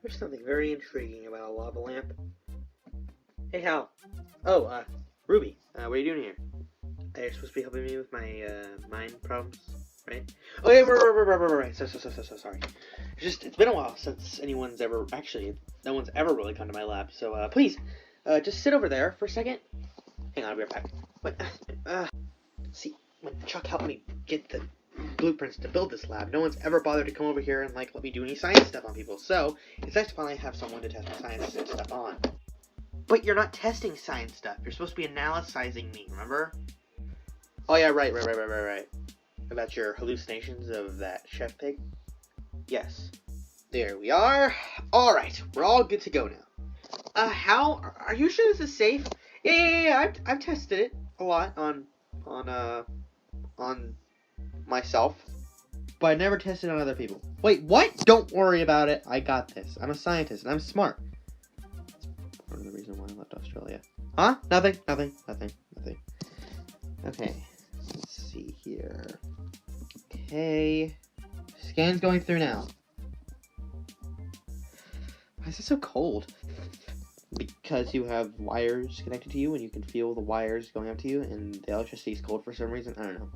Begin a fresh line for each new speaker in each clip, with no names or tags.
There's something very intriguing about a lava lamp. Hey, Hal. Oh, Ruby. What are you doing here? You're supposed to be helping me with my, mind problems, right? Oh, yeah, right. So sorry. It's been a while since anyone's ever, actually, no one's ever really come to my lab, so, please, just sit over there for a second. Hang on, I'll be right back. See, when Chuck helped me get the blueprints to build this lab, no one's ever bothered to come over here and, let me do any science stuff on people, so it's nice to finally have someone to test my science stuff on. But you're not testing science stuff. You're supposed to be analyzing me, remember? Oh yeah, right. About your hallucinations of that chef pig? Yes. There we are. Alright, we're all good to go now. How? Are you sure this is safe? Yeah, I've tested it a lot on myself. But I never tested it on other people. Wait, what? Don't worry about it. I got this. I'm a scientist and I'm smart. That's part of the reason why I left Australia. Huh? Nothing. Okay. Let's see here. Okay. Scan's going through now. Why is it so cold? Because you have wires connected to you and you can feel the wires going up to you and the electricity is cold for some reason. I don't know.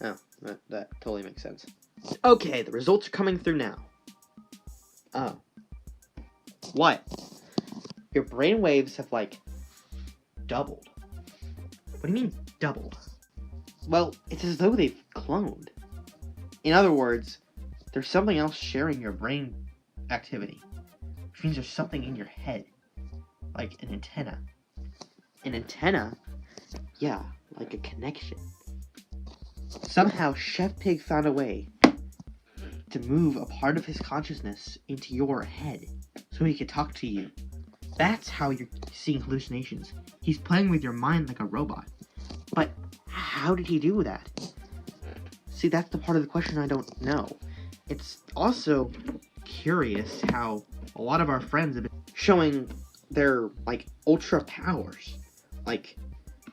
Oh, that totally makes sense. Okay, the results are coming through now. Oh. What? Your brain waves have, doubled. What do you mean, doubled? Well, it's as though they've cloned. In other words, there's something else sharing your brain activity. Which means there's something in your head. Like an antenna. An antenna? Yeah, like a connection. Somehow, Chef Pig found a way to move a part of his consciousness into your head so he could talk to you. That's how you're seeing hallucinations. He's playing with your mind like a robot. But how did he do that? See, that's the part of the question I don't know. It's also curious how a lot of our friends have been showing their, ultra powers. Like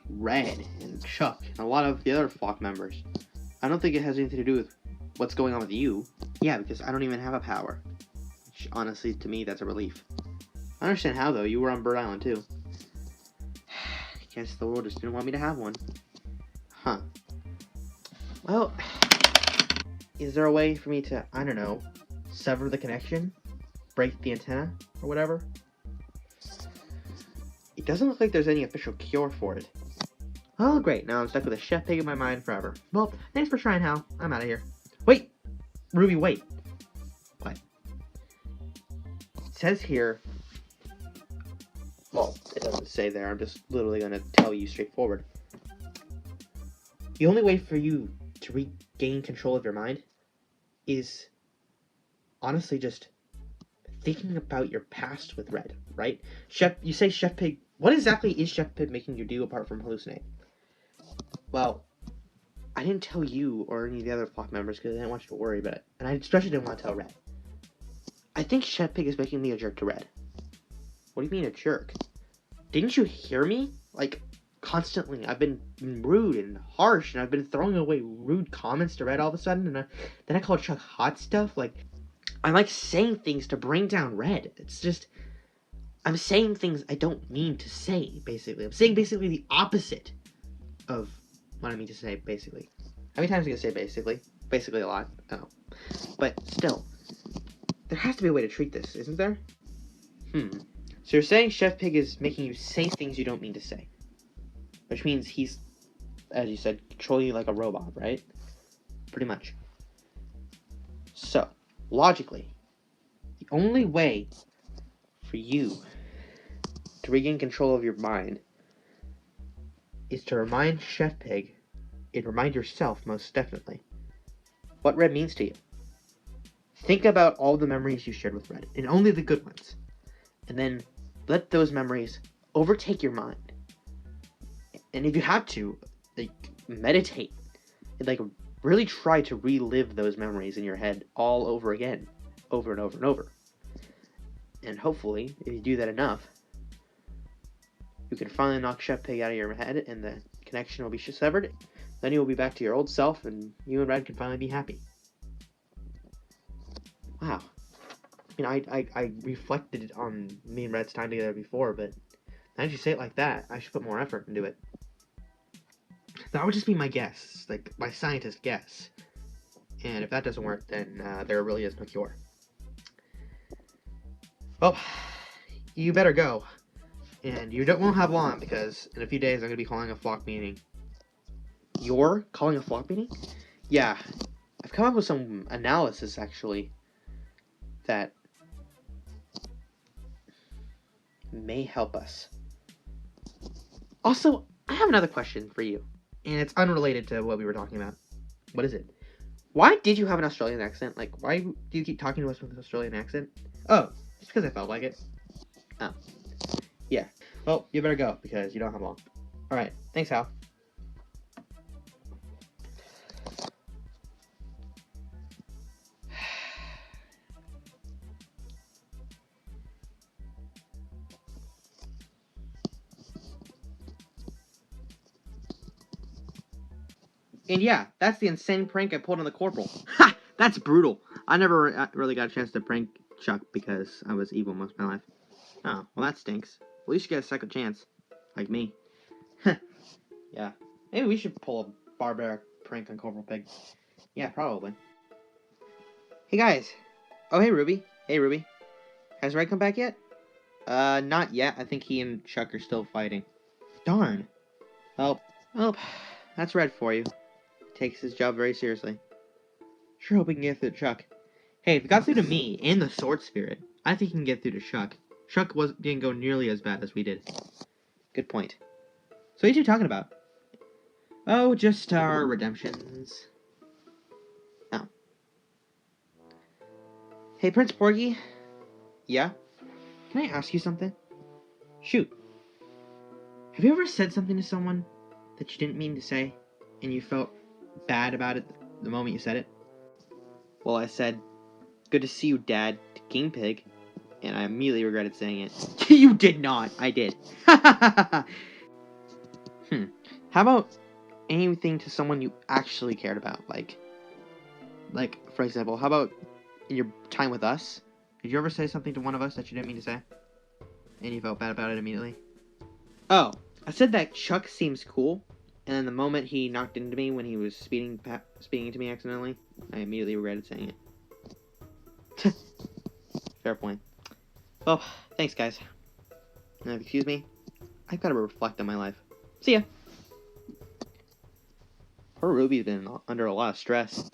Red and Chuck and a lot of the other flock members. I don't think it has anything to do with what's going on with you. Yeah, because I don't even have a power. Which, honestly, to me, that's a relief. I understand how, though. You were on Bird Island, too. I guess the world just didn't want me to have one. Huh. Well, is there a way for me to, I don't know, sever the connection? Break the antenna? Or whatever? It doesn't look like there's any official cure for it. Oh, great. Now I'm stuck with a chef pig in my mind forever. Well, thanks for trying, Hal. I'm out of here. Wait! Ruby, wait. What? It says here... Well, it doesn't say there. I'm just literally going to tell you straightforward. The only way for you to regain control of your mind is honestly just thinking about your past with Red, right? You say Chef Pig. What exactly is Chef Pig making you do apart from hallucinate? Well, I didn't tell you or any of the other flock members because I didn't want you to worry about it. And I especially didn't want to tell Red. I think Chef Pig is making me a jerk to Red. What do you mean a jerk? Didn't you hear me? Constantly. I've been rude and harsh, and I've been throwing away rude comments to Red all of a sudden, and then I called Chuck hot stuff. I'm saying things to bring down Red. It's just... I'm saying things I don't mean to say, basically. I'm saying basically the opposite of what I mean to say, basically. How many times are you going to say basically? Basically a lot. Oh. But still, there has to be a way to treat this, isn't there? So you're saying Chef Pig is making you say things you don't mean to say. Which means he's, as you said, controlling you like a robot, right? Pretty much. So, logically, the only way for you to regain control of your mind is to remind Chef Pig, and remind yourself most definitely, what Red means to you. Think about all the memories you shared with Red, and only the good ones. And then let those memories overtake your mind. And if you have to, meditate. And, really try to relive those memories in your head all over again. Over and over and over. And hopefully, if you do that enough, you can finally knock Chef Pig out of your head and the connection will be severed. Then you will be back to your old self, and you and Red can finally be happy. Wow. I mean, I reflected on me and Red's time together before, but now that you say it like that, I should put more effort into it. That would just be my guess, like my scientist guess. And if that doesn't work, then there really is no cure. Well, you better go. And you won't have long, because in a few days I'm going to be calling a flock meeting. You're calling a flock meeting? Yeah. I've come up with some analysis, actually, that may help us. Also, I have another question for you. And it's unrelated to what we were talking about. What is it? Why did you have an Australian accent? Like, why do you keep talking to us with an Australian accent? Oh, just because I felt like it. Oh. Yeah. Well, you better go, because you don't have long. Alright, thanks, Hal. And yeah, that's the insane prank I pulled on the corporal. Ha! That's brutal. I never really got a chance to prank Chuck because I was evil most of my life. Oh, well that stinks. At least you get a second chance. Like me. Yeah. Maybe we should pull a barbaric prank on Corporal Pig. Yeah, probably. Hey guys. Oh, hey Ruby. Hey Ruby. Has Red come back yet? Not yet. I think he and Chuck are still fighting. Darn. Well, that's Red for you. Takes his job very seriously. Sure hope we can get through to Chuck. Hey, if it got through to me and the Sword Spirit, I think he can get through to Chuck. Chuck didn't go nearly as bad as we did. Good point. So what are you two talking about? Oh, just our redemptions. Oh. Hey, Prince Porgy. Yeah? Can I ask you something? Shoot. Have you ever said something to someone that you didn't mean to say, and you felt bad about it the moment you said it? Well, I said, "Good to see you, Dad," to King Pig, and I immediately regretted saying it. You did not! I did. How about anything to someone you actually cared about? Like, for example, how about in your time with us? Did you ever say something to one of us that you didn't mean to say? And you felt bad about it immediately? Oh, I said that Chuck seems cool, and then the moment he knocked into me when he was speeding into me accidentally, I immediately regretted saying it. Fair point. Well, thanks guys. Excuse me? I've got to reflect on my life. See ya! Poor Ruby's been under a lot of stress.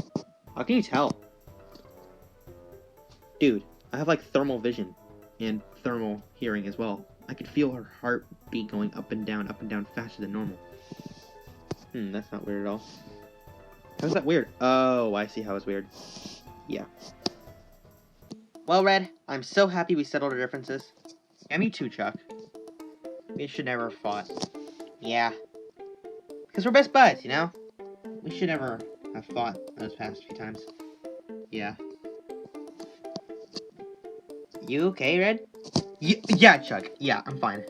How can you tell? Dude, I have like thermal vision and thermal hearing as well. I could feel her heartbeat going up and down faster than normal. That's not weird at all. How's that weird? Oh, I see how it's weird. Yeah. Well, Red, I'm so happy we settled our differences. Yeah, me too, Chuck. We should never have fought. Yeah. Because we're best buds, you know? We should never have fought those past few times. Yeah. You okay, Red? Yeah, Chuck. Yeah, I'm fine.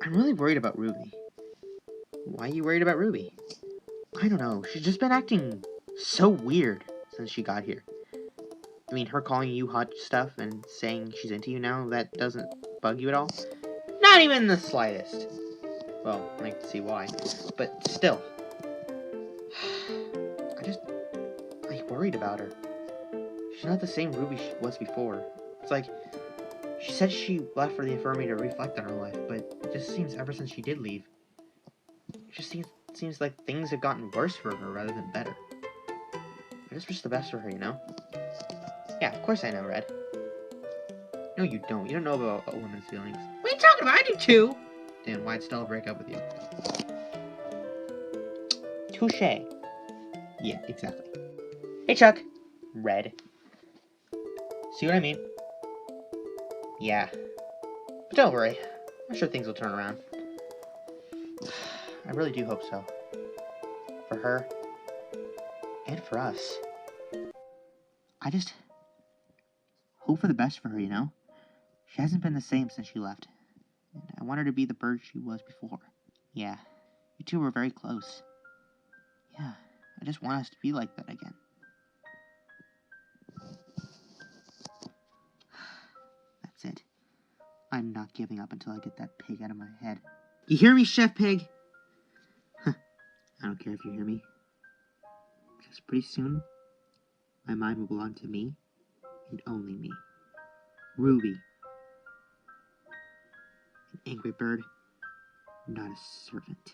I'm really worried about Ruby. Why are you worried about Ruby? I don't know. She's just been acting so weird since she got here. I mean, her calling you hot stuff and saying she's into you now, that doesn't bug you at all? Not even the slightest. Well, I can see why. But still. I'm worried about her. She's not the same Ruby she was before. It's like, she said she left for the infirmary to reflect on her life, but it just seems ever since she did leave, it just seems like things have gotten worse for her rather than better. I just wish the best for her, you know? Yeah, of course I know, Red. No, you don't. You don't know about a woman's feelings. What are you talking about? I do too! Dan, why'd Stella break up with you? Touche. Yeah, exactly. Hey, Chuck. Red. See what I mean? Yeah. But don't worry. I'm sure things will turn around. I really do hope so. For her. And for us. I just hope for the best for her, you know? She hasn't been the same since she left. And I want her to be the bird she was before. Yeah, you two were very close. Yeah, I just want us to be like that again. That's it. I'm not giving up until I get that pig out of my head. You hear me, Chef Pig? I don't care if you hear me. Because pretty soon, my mind will belong to me, and only me. Ruby. An angry bird, not a servant.